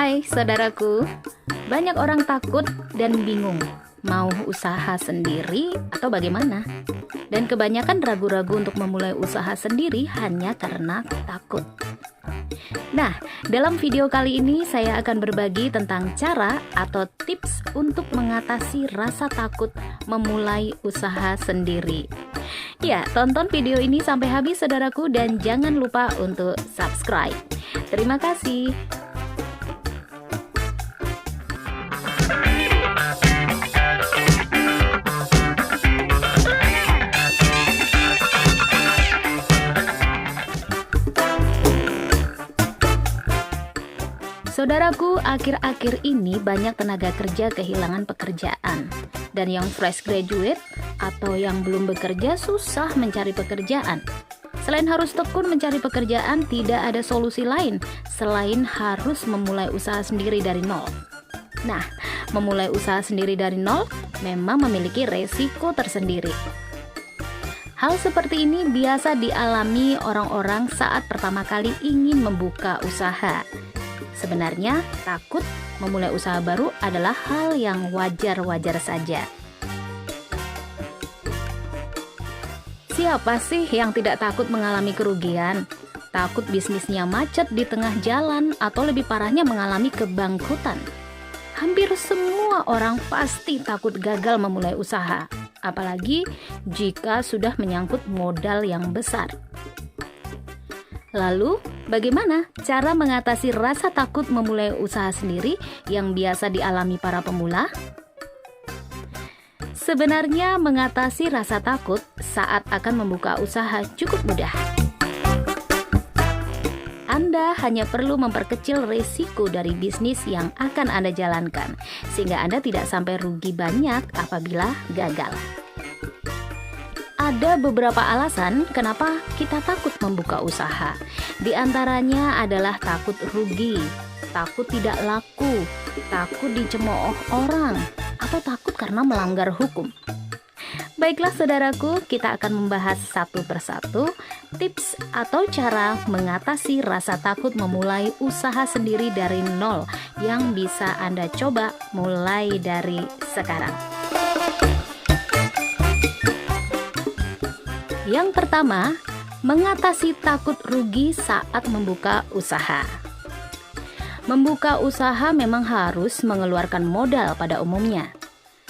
Hai saudaraku, banyak orang takut dan bingung mau usaha sendiri atau bagaimana. Dan kebanyakan ragu-ragu untuk memulai usaha sendiri hanya karena takut. Nah, dalam video kali ini saya akan berbagi tentang cara atau tips untuk mengatasi rasa takut memulai usaha sendiri. Ya, tonton video ini sampai habis saudaraku dan jangan lupa untuk subscribe. Terima kasih. Saudaraku, akhir-akhir ini banyak tenaga kerja kehilangan pekerjaan. Dan yang fresh graduate atau yang belum bekerja susah mencari pekerjaan. Selain harus tekun mencari pekerjaan, tidak ada solusi lain selain harus memulai usaha sendiri dari nol. Nah, memulai usaha sendiri dari nol memang memiliki resiko tersendiri. Hal seperti ini biasa dialami orang-orang saat pertama kali ingin membuka usaha. Sebenarnya, takut memulai usaha baru adalah hal yang wajar-wajar saja. Siapa sih yang tidak takut mengalami kerugian? Takut bisnisnya macet di tengah jalan atau lebih parahnya mengalami kebangkrutan. Hampir semua orang pasti takut gagal memulai usaha, apalagi jika sudah menyangkut modal yang besar. Lalu, bagaimana cara mengatasi rasa takut memulai usaha sendiri yang biasa dialami para pemula? Sebenarnya mengatasi rasa takut saat akan membuka usaha cukup mudah. Anda hanya perlu memperkecil risiko dari bisnis yang akan Anda jalankan, sehingga Anda tidak sampai rugi banyak apabila gagal. Ada beberapa alasan kenapa kita takut membuka usaha. Di antaranya adalah takut rugi, takut tidak laku, takut dicemooh orang, atau takut karena melanggar hukum. Baiklah saudaraku, kita akan membahas satu persatu tips atau cara mengatasi rasa takut memulai usaha sendiri dari nol yang bisa Anda coba mulai dari sekarang. Yang pertama, mengatasi takut rugi saat membuka usaha. Membuka usaha memang harus mengeluarkan modal pada umumnya.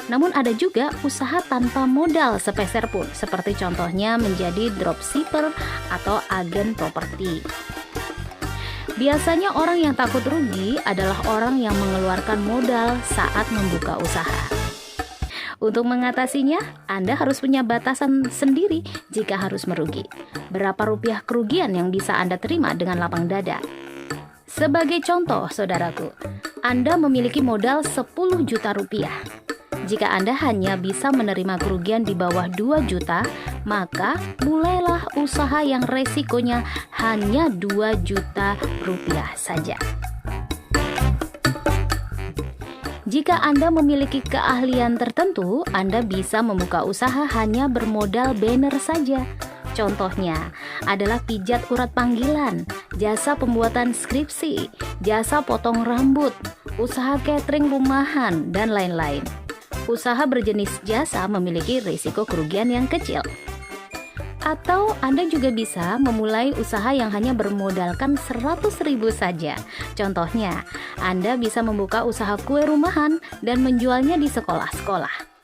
Namun ada juga usaha tanpa modal sepeser pun, seperti contohnya menjadi dropshipper atau agen properti. Biasanya orang yang takut rugi adalah orang yang mengeluarkan modal saat membuka usaha. Untuk mengatasinya, Anda harus punya batasan sendiri jika harus merugi. Berapa rupiah kerugian yang bisa Anda terima dengan lapang dada? Sebagai contoh, saudaraku, Anda memiliki modal 10 juta rupiah. Jika Anda hanya bisa menerima kerugian di bawah 2 juta, maka mulailah usaha yang resikonya hanya 2 juta rupiah saja. Jika Anda memiliki keahlian tertentu, Anda bisa membuka usaha hanya bermodal banner saja. Contohnya adalah pijat urat panggilan, jasa pembuatan skripsi, jasa potong rambut, usaha catering rumahan, dan lain-lain. Usaha berjenis jasa memiliki risiko kerugian yang kecil. Atau Anda juga bisa memulai usaha yang hanya bermodalkan 100.000 saja. Contohnya, Anda bisa membuka usaha kue rumahan dan menjualnya di sekolah-sekolah.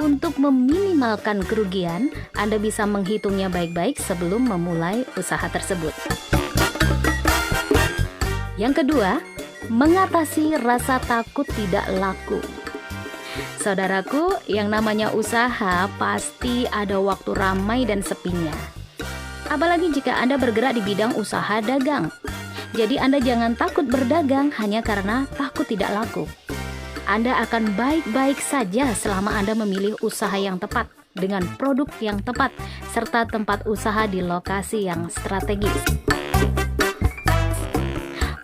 Untuk meminimalkan kerugian, Anda bisa menghitungnya baik-baik sebelum memulai usaha tersebut. Yang kedua, mengatasi rasa takut tidak laku. Saudaraku, yang namanya usaha pasti ada waktu ramai dan sepinya. Apalagi jika Anda bergerak di bidang usaha dagang. Jadi Anda jangan takut berdagang hanya karena takut tidak laku. Anda akan baik-baik saja selama Anda memilih usaha yang tepat, dengan produk yang tepat, serta tempat usaha di lokasi yang strategis.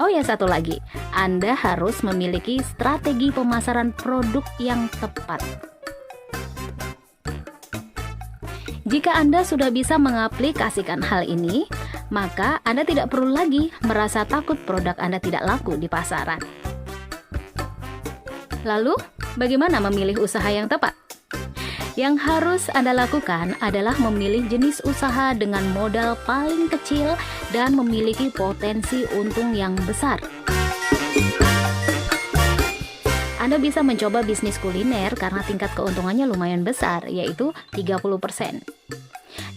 Oh ya, satu lagi, Anda harus memiliki strategi pemasaran produk yang tepat. Jika Anda sudah bisa mengaplikasikan hal ini, maka Anda tidak perlu lagi merasa takut produk Anda tidak laku di pasaran. Lalu, bagaimana memilih usaha yang tepat? Yang harus Anda lakukan adalah memilih jenis usaha dengan modal paling kecil dan memiliki potensi untung yang besar. Anda bisa mencoba bisnis kuliner karena tingkat keuntungannya lumayan besar, yaitu 30%.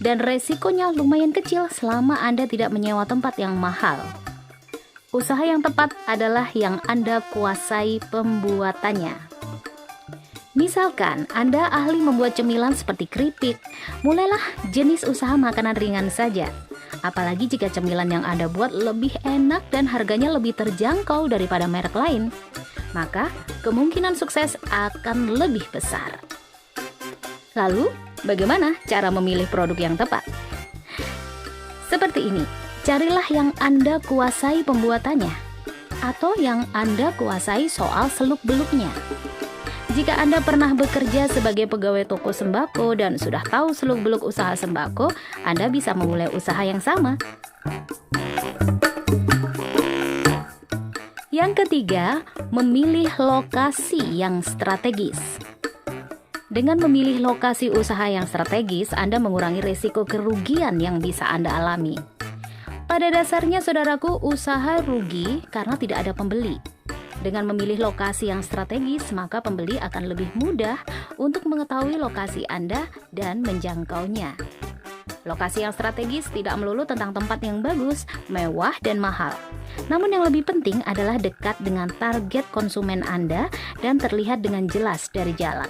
Dan resikonya lumayan kecil selama Anda tidak menyewa tempat yang mahal. Usaha yang tepat adalah yang Anda kuasai pembuatannya. Misalkan Anda ahli membuat cemilan seperti keripik, mulailah jenis usaha makanan ringan saja. Apalagi jika cemilan yang Anda buat lebih enak dan harganya lebih terjangkau daripada merek lain, maka kemungkinan sukses akan lebih besar. Lalu, bagaimana cara memilih produk yang tepat? Seperti ini, carilah yang Anda kuasai pembuatannya, atau yang Anda kuasai soal seluk-beluknya. Jika Anda pernah bekerja sebagai pegawai toko sembako dan sudah tahu seluk-beluk usaha sembako, Anda bisa memulai usaha yang sama. Yang ketiga, memilih lokasi yang strategis. Dengan memilih lokasi usaha yang strategis, Anda mengurangi risiko kerugian yang bisa Anda alami. Pada dasarnya, saudaraku, usaha rugi karena tidak ada pembeli. Dengan memilih lokasi yang strategis, maka pembeli akan lebih mudah untuk mengetahui lokasi Anda dan menjangkaunya. Lokasi yang strategis tidak melulu tentang tempat yang bagus, mewah, dan mahal. Namun yang lebih penting adalah dekat dengan target konsumen Anda dan terlihat dengan jelas dari jalan.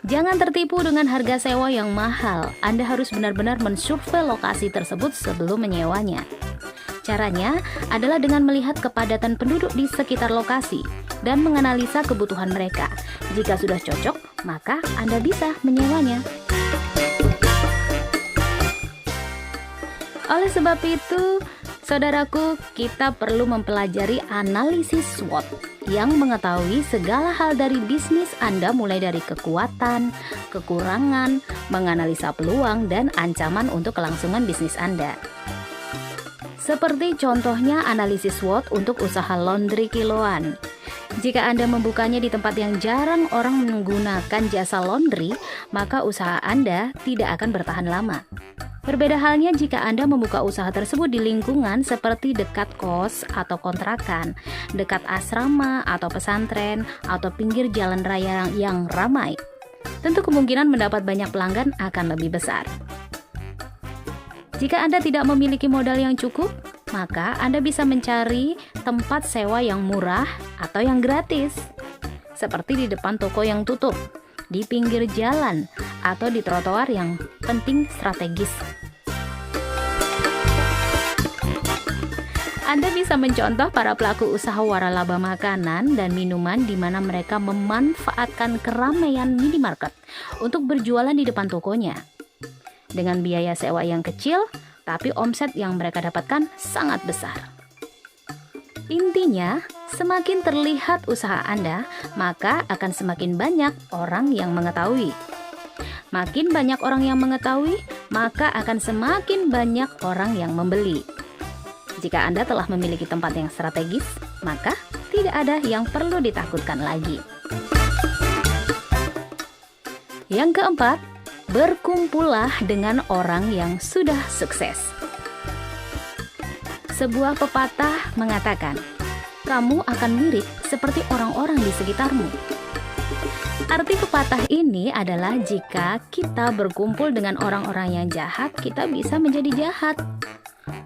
Jangan tertipu dengan harga sewa yang mahal. Anda harus benar-benar mensurvei lokasi tersebut sebelum menyewanya. Caranya adalah dengan melihat kepadatan penduduk di sekitar lokasi dan menganalisa kebutuhan mereka. Jika sudah cocok, maka Anda bisa menyewanya. Oleh sebab itu, saudaraku, kita perlu mempelajari analisis SWOT yang mengetahui segala hal dari bisnis Anda, mulai dari kekuatan, kekurangan, menganalisa peluang, dan ancaman untuk kelangsungan bisnis Anda. Seperti contohnya analisis SWOT untuk usaha laundry kiloan. Jika Anda membukanya di tempat yang jarang orang menggunakan jasa laundry, maka usaha Anda tidak akan bertahan lama. Berbeda halnya jika Anda membuka usaha tersebut di lingkungan seperti dekat kos atau kontrakan, dekat asrama atau pesantren, atau pinggir jalan raya yang ramai. Tentu kemungkinan mendapat banyak pelanggan akan lebih besar. Jika Anda tidak memiliki modal yang cukup, maka Anda bisa mencari tempat sewa yang murah atau yang gratis, seperti di depan toko yang tutup, di pinggir jalan, atau di trotoar yang penting strategis. Anda bisa mencontoh para pelaku usaha waralaba makanan dan minuman di mana mereka memanfaatkan keramaian minimarket untuk berjualan di depan tokonya. Dengan biaya sewa yang kecil, tapi omset yang mereka dapatkan sangat besar. Intinya, semakin terlihat usaha Anda, maka akan semakin banyak orang yang mengetahui. Makin banyak orang yang mengetahui, maka akan semakin banyak orang yang membeli. Jika Anda telah memiliki tempat yang strategis, maka tidak ada yang perlu ditakutkan lagi. Yang keempat, berkumpullah dengan orang yang sudah sukses. Sebuah pepatah mengatakan, kamu akan mirip seperti orang-orang di sekitarmu. Arti pepatah ini adalah jika kita berkumpul dengan orang-orang yang jahat, kita bisa menjadi jahat.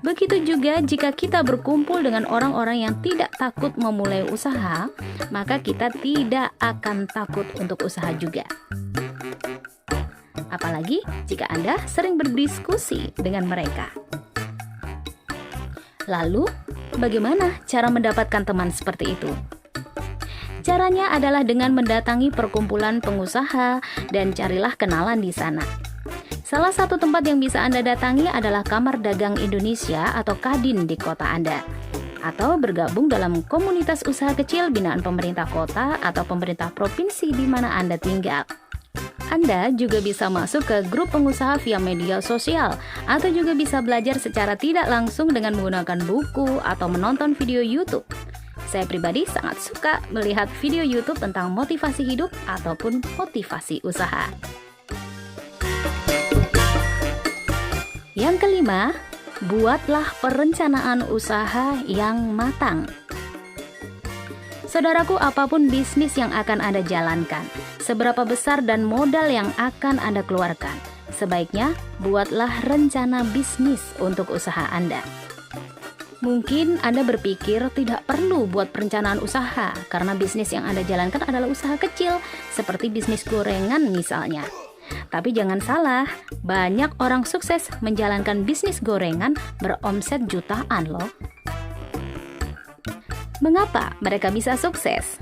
Begitu juga jika kita berkumpul dengan orang-orang yang tidak takut memulai usaha, maka kita tidak akan takut untuk usaha juga. Apalagi jika Anda sering berdiskusi dengan mereka. Lalu, bagaimana cara mendapatkan teman seperti itu? Caranya adalah dengan mendatangi perkumpulan pengusaha dan carilah kenalan di sana. Salah satu tempat yang bisa Anda datangi adalah Kamar Dagang Indonesia atau Kadin di kota Anda, atau bergabung dalam komunitas usaha kecil binaan pemerintah kota atau pemerintah provinsi di mana Anda tinggal. Anda juga bisa masuk ke grup pengusaha via media sosial, atau juga bisa belajar secara tidak langsung dengan menggunakan buku atau menonton video YouTube. Saya pribadi sangat suka melihat video YouTube tentang motivasi hidup ataupun motivasi usaha. Yang kelima, buatlah perencanaan usaha yang matang. Saudaraku, apapun bisnis yang akan Anda jalankan, seberapa besar dan modal yang akan Anda keluarkan, sebaiknya buatlah rencana bisnis untuk usaha Anda. Mungkin Anda berpikir tidak perlu buat perencanaan usaha karena bisnis yang Anda jalankan adalah usaha kecil, seperti bisnis gorengan misalnya. Tapi jangan salah, banyak orang sukses menjalankan bisnis gorengan beromset jutaan loh. Mengapa mereka bisa sukses?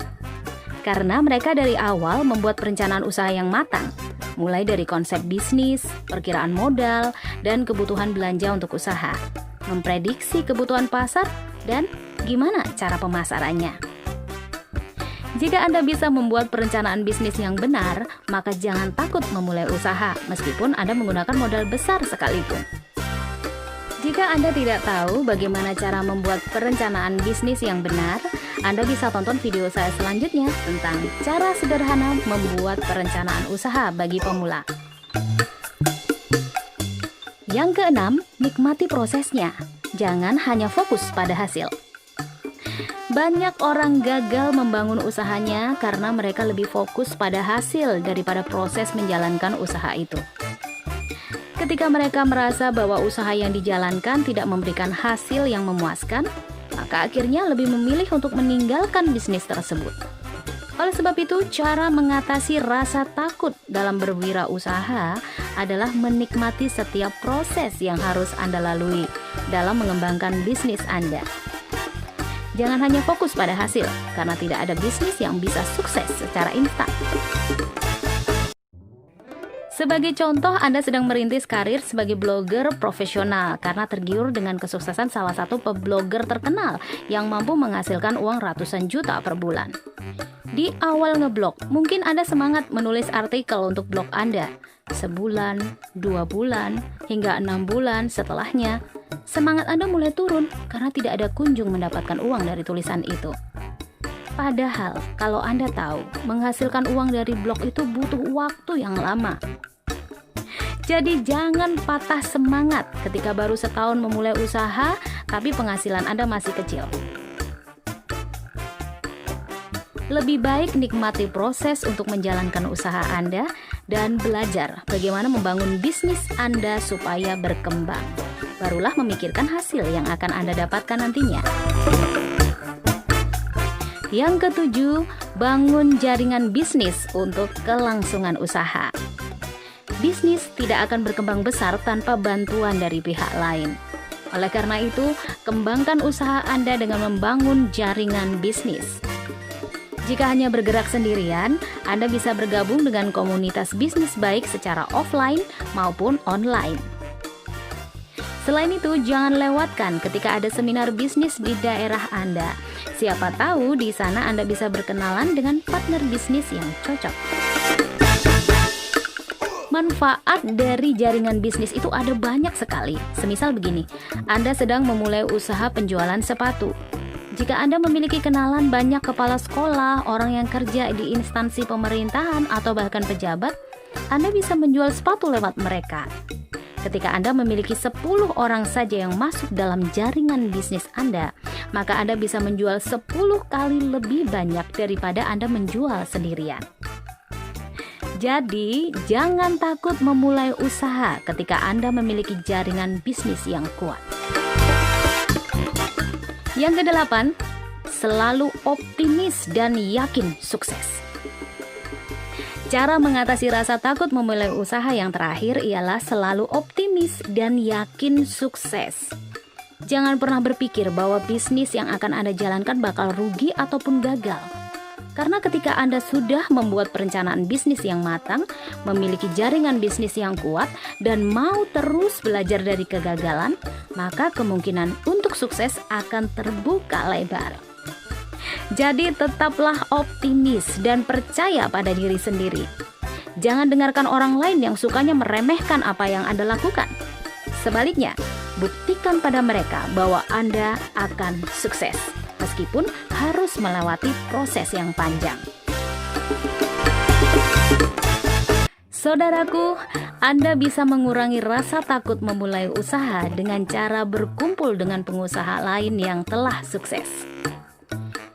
Karena mereka dari awal membuat perencanaan usaha yang matang, mulai dari konsep bisnis, perkiraan modal, dan kebutuhan belanja untuk usaha, memprediksi kebutuhan pasar, dan gimana cara pemasarannya. Jika Anda bisa membuat perencanaan bisnis yang benar, maka jangan takut memulai usaha, meskipun Anda menggunakan modal besar sekalipun. Jika Anda tidak tahu bagaimana cara membuat perencanaan bisnis yang benar, Anda bisa tonton video saya selanjutnya tentang cara sederhana membuat perencanaan usaha bagi pemula. Yang keenam, nikmati prosesnya. Jangan hanya fokus pada hasil. Banyak orang gagal membangun usahanya karena mereka lebih fokus pada hasil daripada proses menjalankan usaha itu. Ketika mereka merasa bahwa usaha yang dijalankan tidak memberikan hasil yang memuaskan, maka akhirnya lebih memilih untuk meninggalkan bisnis tersebut. Oleh sebab itu, cara mengatasi rasa takut dalam berwirausaha adalah menikmati setiap proses yang harus Anda lalui dalam mengembangkan bisnis Anda. Jangan hanya fokus pada hasil, karena tidak ada bisnis yang bisa sukses secara instan. Sebagai contoh, Anda sedang merintis karir sebagai blogger profesional karena tergiur dengan kesuksesan salah satu peblogger terkenal yang mampu menghasilkan uang ratusan juta per bulan. Di awal ngeblog, mungkin Anda semangat menulis artikel untuk blog Anda. Sebulan, 2 bulan, hingga 6 bulan setelahnya, semangat Anda mulai turun karena tidak ada kunjung mendapatkan uang dari tulisan itu. Padahal, kalau Anda tahu, menghasilkan uang dari blog itu butuh waktu yang lama. Jadi jangan patah semangat ketika baru setahun memulai usaha, tapi penghasilan Anda masih kecil. Lebih baik nikmati proses untuk menjalankan usaha Anda dan belajar bagaimana membangun bisnis Anda supaya berkembang. Barulah memikirkan hasil yang akan Anda dapatkan nantinya. Yang ketujuh, bangun jaringan bisnis untuk kelangsungan usaha. Bisnis tidak akan berkembang besar tanpa bantuan dari pihak lain. Oleh karena itu, kembangkan usaha Anda dengan membangun jaringan bisnis. Jika hanya bergerak sendirian, Anda bisa bergabung dengan komunitas bisnis baik secara offline maupun online. Selain itu, jangan lewatkan ketika ada seminar bisnis di daerah Anda. Siapa tahu di sana Anda bisa berkenalan dengan partner bisnis yang cocok. Manfaat dari jaringan bisnis itu ada banyak sekali. Semisal begini, Anda sedang memulai usaha penjualan sepatu. Jika Anda memiliki kenalan banyak kepala sekolah, orang yang kerja di instansi pemerintahan, atau bahkan pejabat, Anda bisa menjual sepatu lewat mereka. Ketika Anda memiliki 10 orang saja yang masuk dalam jaringan bisnis Anda, maka Anda bisa menjual 10 kali lebih banyak daripada Anda menjual sendirian. Jadi, jangan takut memulai usaha ketika Anda memiliki jaringan bisnis yang kuat. Yang kedelapan, selalu optimis dan yakin sukses. Cara mengatasi rasa takut memulai usaha yang terakhir ialah selalu optimis dan yakin sukses. Jangan pernah berpikir bahwa bisnis yang akan Anda jalankan bakal rugi ataupun gagal. Karena ketika Anda sudah membuat perencanaan bisnis yang matang, memiliki jaringan bisnis yang kuat, dan mau terus belajar dari kegagalan, maka kemungkinan untuk sukses akan terbuka lebar. Jadi tetaplah optimis dan percaya pada diri sendiri. Jangan dengarkan orang lain yang sukanya meremehkan apa yang Anda lakukan. Sebaliknya, buktikan pada mereka bahwa Anda akan sukses. meskipun harus melewati proses yang panjang. Saudaraku, Anda bisa mengurangi rasa takut memulai usaha dengan cara berkumpul dengan pengusaha lain yang telah sukses.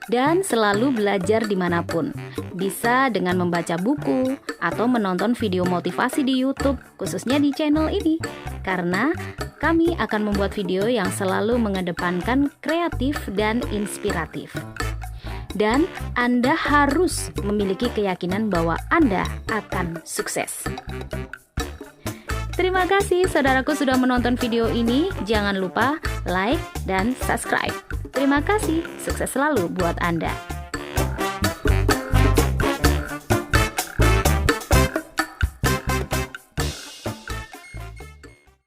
Dan selalu belajar dimanapun, bisa dengan membaca buku atau menonton video motivasi di YouTube, khususnya di channel ini, karena kami akan membuat video yang selalu mengedepankan kreatif dan inspiratif. Dan Anda harus memiliki keyakinan bahwa Anda akan sukses. Terima kasih saudaraku sudah menonton video ini. Jangan lupa like dan subscribe. Terima kasih, sukses selalu buat Anda.